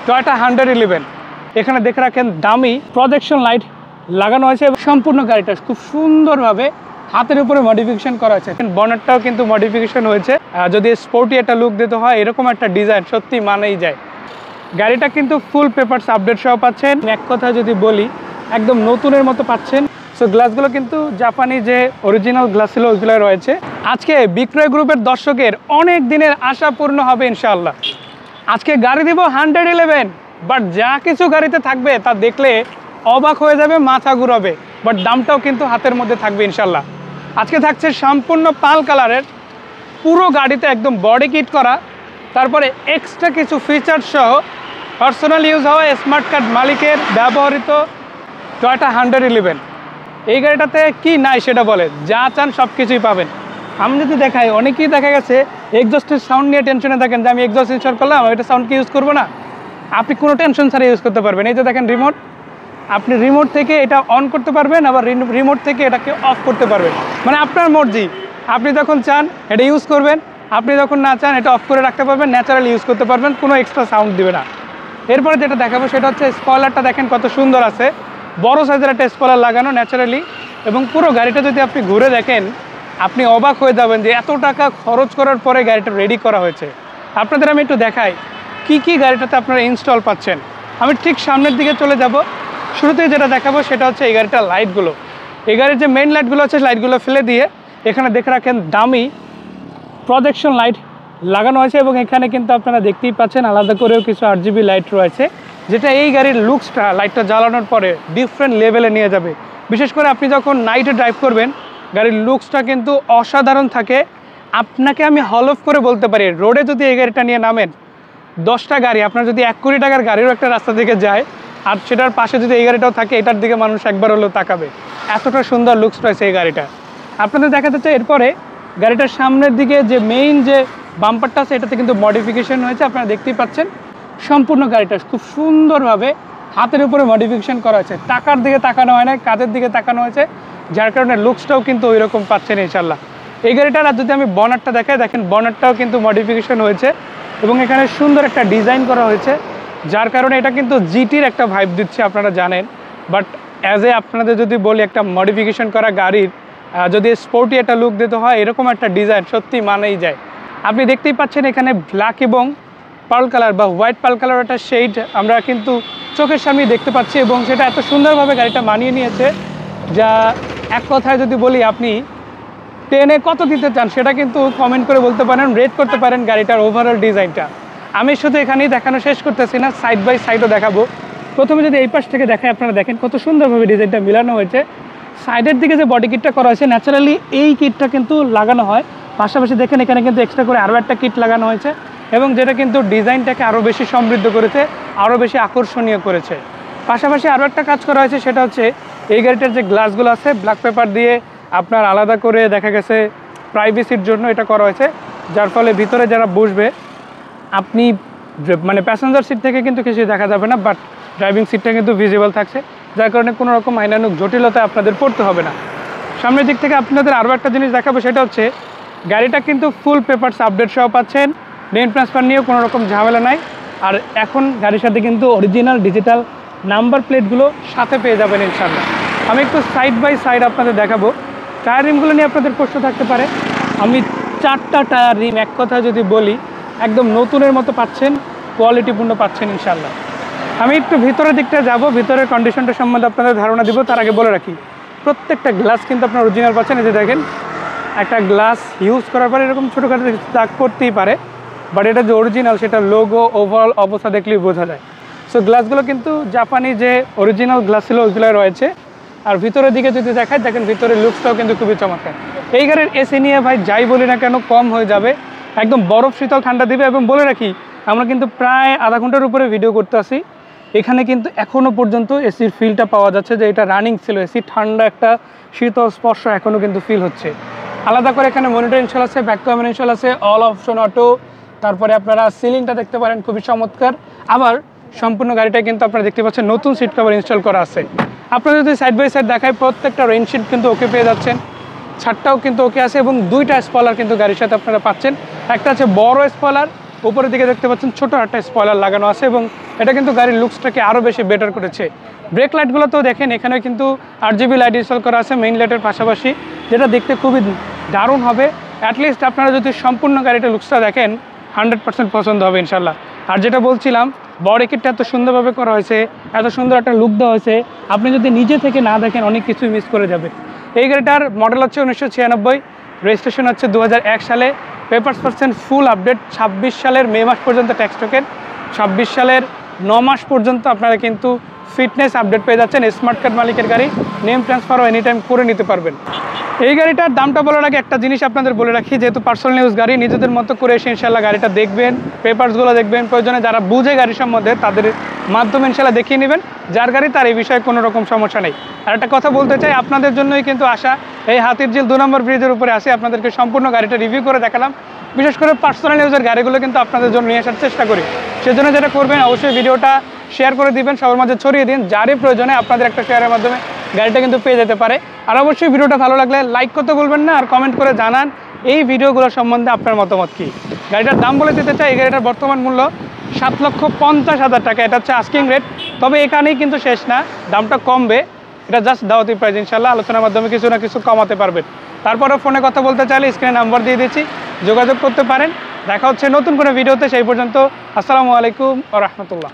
Toyota 111। এখানে দেখে রাখেন দামি প্রজেকশন লাইট লাগানো হয়েছে এবং সম্পূর্ণ গাড়িটা খুব সুন্দরভাবে হাতের উপরে মডিফিকেশন করা হয়েছে। বনেটটাও কিন্তু মডিফিকেশন হয়েছে, যদি স্পোর্টি একটা লুক দিতে হয় এরকম একটা ডিজাইন সত্যি মানেই যায়। গাড়িটা কিন্তু ফুল পেপারস আপডেট সহ পাচ্ছেন। এক কথা যদি বলি একদম নতুনের মতো পাচ্ছেন। সো গ্লাসগুলো কিন্তু জাপানি যে অরিজিনাল গ্লাস ছিল ওইগুলো রয়েছে। আজকে বিক্রয় গ্রুপের দর্শকের অনেক দিনের আশা পূর্ণ হবে ইনশাআল্লাহ। আজকে গাড়ি দিব 111, বাট যা কিছু গাড়িতে থাকবে তা দেখলে অবাক হয়ে যাবে, মাথা ঘুরাবে, বাট দামটাও কিন্তু হাতের মধ্যে থাকবে ইনশাআল্লাহ। আজকে থাকছে সম্পূর্ণ পাল কালারের পুরো গাড়িতে একদম বডি কিট করা, তারপরে এক্সট্রা কিছু ফিচার সহ পার্সোনাল ইউজ হওয়া স্মার্ট কার্ড মালিকের ব্যবহৃত টয়োটা 111। এই গাড়িটাতে কি নাই সেটা বলে, যা চান সব কিছুই পাবেন। আমি যদি দেখাই, অনেকেই দেখা গেছে এক্সস্টের সাউন্ড নিয়ে টেনশনে থাকেন যে আমি এক্সস্ট ইনস্টল করলাম এটা সাউন্ড কি ইউজ করবো না। আপনি কোনো টেনশন ছাড়া ইউজ করতে পারবেন। এই যে দেখেন রিমোট, আপনি রিমোট থেকে এটা অন করতে পারবেন, আবার রিমোট থেকে এটাকে অফ করতে পারবেন। মানে আপনার মর্জি, আপনি যখন চান এটা ইউজ করবেন, আপনি যখন না চান এটা অফ করে রাখতে পারবেন, ন্যাচারালি ইউজ করতে পারবেন, কোনো এক্সট্রা সাউন্ড দিবে না। এরপরে যেটা দেখাবো সেটা হচ্ছে স্পয়লারটা দেখেন কত সুন্দর আছে, বড় সাইজের একটা স্পয়লার লাগানো ন্যাচারালি। এবং পুরো গাড়িটা যদি আপনি ঘুরে দেখেন আপনি অবাক হয়ে যাবেন যে এত টাকা খরচ করার পরে গাড়িটা রেডি করা হয়েছে। আপনাদের আমি একটু দেখাই কি কি গাড়িটাতে আপনারা ইনস্টল পাচ্ছেন। আমি ঠিক সামনের দিকে চলে যাব। শুরুতেই যেটা দেখাবো সেটা হচ্ছে এই গাড়িটার লাইটগুলো। এই গাড়ির যে মেইন লাইটগুলো আছে লাইটগুলো ফেলে দিয়ে এখানে দেখে রাখেন দামি প্রজেকশন লাইট লাগানো হয়েছে এবং এখানে কিন্তু আপনারা দেখতেই পাচ্ছেন আলাদা করেও কিছু RGB লাইট রয়েছে, যেটা এই গাড়ির লুকসটা লাইটটা জ্বালানোর পরে ডিফারেন্ট লেভেলে নিয়ে যাবে। বিশেষ করে আপনি যখন নাইটে ড্রাইভ করবেন গাড়ির লুকসটা কিন্তু অসাধারণ থাকে। আপনাকে আমি হল অফ করে বলতে পারি, রোডে যদি এই গাড়িটা নিয়ে নামেন 10টা গাড়ি, আপনার যদি 1 কোটি টাকার গাড়িরও একটা রাস্তা দিকে যায় আর সেটার পাশে যদি এই গাড়িটাও থাকে এটার দিকে মানুষ একবার হলেও তাকাবে। এতটা সুন্দর লুকস রয়েছে এই গাড়িটা। আপনাদের দেখাতে চাই এরপরে গাড়িটার সামনের দিকে যে মেইন যে বাম্পারটা আছে এটাতে কিন্তু মডিফিকেশন হয়েছে, আপনারা দেখতেই পাচ্ছেন। সম্পূর্ণ গাড়িটা খুব সুন্দরভাবে হাতের উপরে মডিফিকেশন করা হয়েছে। টাকার দিকে তাকানো হয় না, কাজের দিকে তাকানো হয়েছে, যার কারণে লুকসটাও কিন্তু ওই রকম পাচ্ছেন ইনশাল্লাহ। এই গাড়িটার আর যদি আমি বনারটা দেখাই, দেখেন বনারটাও কিন্তু মডিফিকেশন হয়েছে এবং এখানে সুন্দর একটা ডিজাইন করা হয়েছে, যার কারণে এটা কিন্তু জিটির একটা ভাইব দিচ্ছে আপনারা জানেন। বাট অ্যাজ এ আপনাদের যদি বলি একটা মডিফিকেশন করা গাড়ির যদি স্পোর্টি একটা লুক দিতে হয় এরকম একটা ডিজাইন সত্যি মানেই যায়। আপনি দেখতেই পাচ্ছেন এখানে ব্ল্যাক এবং পার্ল কালার বা হোয়াইট পার্ল কালার একটা শেড আমরা কিন্তু চোখের সামনে দেখতে পাচ্ছি এবং সেটা এত সুন্দরভাবে গাড়িটা মানিয়ে নিয়েছে, যা এক কথায় যদি বলি আপনি 10-এ কত দিতে চান সেটা কিন্তু কমেন্ট করে বলতে পারেন, রেট করতে পারেন গাড়িটার ওভারঅল ডিজাইনটা। আমি শুধু এখানেই দেখানো শেষ করতেছি না, সাইড বাই সাইডও দেখাবো। প্রথমে যদি এই পাশ থেকে দেখাই আপনারা দেখেন কত সুন্দরভাবে ডিজাইনটা মিলানো হয়েছে। সাইডের দিকে যে বডি কিটটা করা হয়েছে ন্যাচারালি এই কিটটা কিন্তু লাগানো হয়, পাশাপাশি দেখেন এখানে কিন্তু এক্সট্রা করে আরও একটা কিট লাগানো হয়েছে এবং যেটা কিন্তু ডিজাইনটাকে আরও বেশি সমৃদ্ধ করেছে, আরও বেশি আকর্ষণীয় করেছে। পাশাপাশি আরও একটা কাজ করা হয়েছে সেটা হচ্ছে এই গাড়িটার যে গ্লাসগুলো আছে ব্ল্যাক পেপার দিয়ে আপনার আলাদা করে দেখা গেছে প্রাইভেসির জন্য এটা করা হয়েছে, যার ফলে ভিতরে যারা বসবে আপনি মানে প্যাসেঞ্জার সিট থেকে কিন্তু কিছু দেখা যাবে না, বাট ড্রাইভিং সিটটা কিন্তু ভিজিবল থাকছে, যার কারণে কোনো রকম আইনানুক জটিলতা আপনাদের পড়তে হবে না। সামনের দিক থেকে আপনাদের আরও একটা জিনিস দেখাবো সেটা হচ্ছে গাড়িটা কিন্তু ফুল পেপারস আপডেট সহ পাচ্ছেন, নেম ট্রান্সফার নিয়েও কোনো রকম ঝামেলা নাই। আর এখন গাড়ির সাথে কিন্তু অরিজিনাল ডিজিটাল নাম্বার প্লেটগুলো সাথে পেয়ে যাবেন ইনশাআল্লাহ। আমি একটু সাইড বাই সাইড আপনাদের দেখাবো। টায়ার রিমগুলো নিয়ে আপনাদের প্রশ্ন থাকতে পারে, আমি 4টা টায়ার রিম এক কথা যদি বলি একদম নতুনের মতো পাচ্ছেন, কোয়ালিটিপূর্ণ পাচ্ছেন ইনশাআল্লাহ। আমি একটু ভিতরের দিকটা যাব, ভিতরের কন্ডিশনটা সম্বন্ধে আপনাদের ধারণা দিব। তার আগে বলে রাখি প্রত্যেকটা গ্লাস কিন্তু আপনার অরিজিনাল পাচ্ছেন। এই যে দেখেন একটা গ্লাস ইউজ করার পরে এরকম ছোটোখাটো দাগ পড়তেই পারে, বাট এটা যে অরিজিনাল সেটা লোগো ওভারঅল অবস্থা দেখলেই বোঝা যায়। সো গ্লাসগুলো কিন্তু জাপানি যে অরিজিনাল গ্লাস ছিল ওইগুলোই রয়েছে। আর ভিতরের দিকে যদি দেখায় দেখেন ভিতরের লুকসটাও কিন্তু খুবই চমৎকার। এই গাড়ির এসি নিয়ে ভাই যাই বলি না কেন কম হয়ে যাবে, একদম বরফ শীতল ঠান্ডা দিবে। এবং বলে রাখি আমরা কিন্তু প্রায় আধা ঘন্টার উপরে ভিডিও করতে আসি, এখানে কিন্তু এখনও পর্যন্ত এসির ফিলটা পাওয়া যাচ্ছে যে এটা রানিং ছিল, এসি ঠান্ডা একটা শীতল স্পর্শ এখনও কিন্তু ফিল হচ্ছে। আলাদা করে এখানে মনিটর ইনস্টল আছে, ব্যাক ক্যামেরা ইনস্টল আছে, অল অপশন অটো, তারপরে আপনারা সিলিংটা দেখতে পারেন খুবই চমৎকার। আবার সম্পূর্ণ গাড়িটা কিন্তু আপনারা দেখতে পাচ্ছেন নতুন সিট কভার ইনস্টল করা আছে। আপনারা যদি সাইড বাই সাইড দেখায় প্রত্যেকটা রেইনশিট কিন্তু ওকে পেয়ে যাচ্ছেন, ছাদটাও কিন্তু ওকে আছে এবং 2টা স্পয়লার কিন্তু গাড়ির সাথে আপনারা পাচ্ছেন। একটা আছে বড় স্পয়লার, উপরের দিকে দেখতে পাচ্ছেন ছোট একটা স্পয়লার লাগানো আছে এবং এটা কিন্তু গাড়ির লুকসটাকে আরও বেশি বেটার করেছে। ব্রেক লাইটগুলোতেও দেখেন এখানে কিন্তু RGB লাইট ইনস্টল করা আছে মেইন লাইটের পাশাপাশি, যেটা দেখতে খুবই দারুণ হবে। অ্যাটলিস্ট আপনারা যদি সম্পূর্ণ গাড়িটা লুকসটা দেখেন 100% পছন্দ হবে ইনশাল্লাহ। আর যেটা বলছিলাম বডি কিটটা এত সুন্দরভাবে করা হয়েছে, এত সুন্দর একটা লুক দেওয়া হয়েছে, আপনি যদি নিজে থেকে না দেখেন অনেক কিছুই মিস করে যাবে। এই গাড়িটার মডেল হচ্ছে 1996, রেজিস্ট্রেশন হচ্ছে 2001 সালে, পেপারস% ফুল আপডেট। 26 সালের মে মাস পর্যন্ত ট্যাক্স টোকেন, 26 সালের 9 মাস পর্যন্ত আপনারা কিন্তু ফিটনেস আপডেট পেয়ে যাচ্ছেন। স্মার্ট কার্ড মালিকের গাড়ি, নেম ট্রান্সফারও এনি টাইম করে নিতে পারবেন। এই গাড়িটার দামটা বলার আগে একটা জিনিস আপনাদের বলে রাখি, যেহেতু পার্সোনাল ইউজ গাড়ি, নিজেদের মতো করে এসে ইনশাল্লাহ গাড়িটা দেখবেন, পেপারসগুলো দেখবেন, প্রয়োজনে যারা বুঝে গাড়ি সম্বন্ধে তাদের মাধ্যমে ইনশাল্লাহ দেখিয়ে নেবেন যার গাড়ি তার এই বিষয়ে কোনো রকম সমস্যা নেই। আর একটা কথা বলতে চাই, আপনাদের জন্যই কিন্তু আসা, এই হাতিরঝিল 2 নম্বর ব্রিজের উপরে আসে আপনাদেরকে সম্পূর্ণ গাড়িটা রিভিউ করে দেখালাম। বিশেষ করে পার্সোনাল ইউজের গাড়িগুলো কিন্তু আপনাদের জন্য নিয়ে আসার চেষ্টা করি। সেজন্য যেটা করবেন, অবশ্যই ভিডিওটা শেয়ার করে দিবেন, সবার মাঝে ছড়িয়ে দিন, যারই প্রয়োজনে আপনাদের একটা শেয়ারের মাধ্যমে গাড়িটা কিন্তু পেয়ে যেতে পারে। আর অবশ্যই ভিডিওটা ভালো লাগলে লাইক করতে বলবেন না, আর কমেন্ট করে জানান এই ভিডিওগুলো সম্বন্ধে আপনার মতামত কী। গাড়িটার দাম বলে দিতে চাই, এই গাড়িটার বর্তমান মূল্য 7,50,000 টাকা, এটা হচ্ছে আস্কিং রেট। তবে এখানেই কিন্তু শেষ না, দামটা কমবে, এটা জাস্ট দাওয়াতি প্রাইস, ইনশাল্লাহ আলোচনার মাধ্যমে কিছু না কিছু কমাতে পারবেন। তারপরেও ফোনে কথা বলতে চাইলে স্ক্রিনে নাম্বার দিয়ে দিচ্ছি, যোগাযোগ করতে পারেন। দেখা হচ্ছে নতুন কোনো ভিডিওতে, সেই পর্যন্ত আসসালামু আলাইকুম ওয়া রাহমাতুল্লাহ।